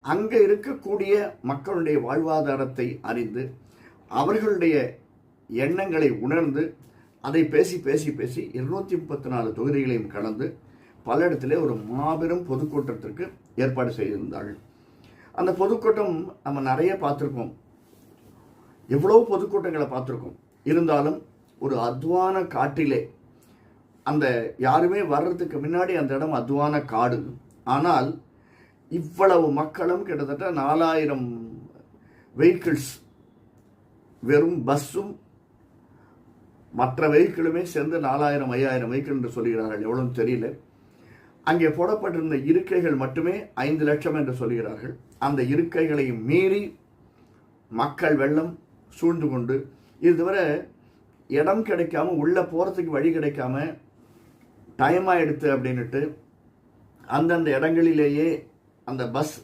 அங்கே இருக்கக்கூடிய மக்களுடைய வாழ்வாதாரத்தை அறிந்து அவர்களுடைய எண்ணங்களை உணர்ந்து அதை பேசி பேசி பேசி 234 தொகுதிகளையும் கடந்து பல இடத்துல ஒரு மாபெரும் பொதுக்கூட்டத்திற்கு ஏற்பாடு செய்திருந்தார்கள். அந்த பொதுக்கூட்டம் நம்ம நிறைய பார்த்துருக்கோம், எவ்வளோ பொதுக்கூட்டங்களை பார்த்துருக்கோம். இருந்தாலும் ஒரு அத்வான காட்டிலே, அந்த யாருமே வர்றதுக்கு முன்னாடி அந்த இடம் அத்வான காடு. ஆனால் இவ்வளவு மக்களும் கிட்டத்தட்ட 4000 வெஹிக்கிள்ஸ், வெறும் பஸ்ஸும் மற்ற வெஹிக்கிளுமே சேர்ந்து 4000 5000 வெஹிக்கிள் என்று சொல்கிறார்கள், எவ்வளவு தெரியல. அங்கே போடப்பட்டிருந்த இருக்கைகள் மட்டுமே 5 லட்சம் என்று சொல்கிறார்கள். அந்த இருக்கைகளை மீறி மக்கள் வெள்ளம் சூழ்ந்து கொண்டு, இதுவரை இடம் கிடைக்காம உள்ளே போகிறதுக்கு வழி கிடைக்காம டைம் ஆகிடுது அப்படின்ட்டு அந்தந்த இடங்களிலேயே அந்த பஸ்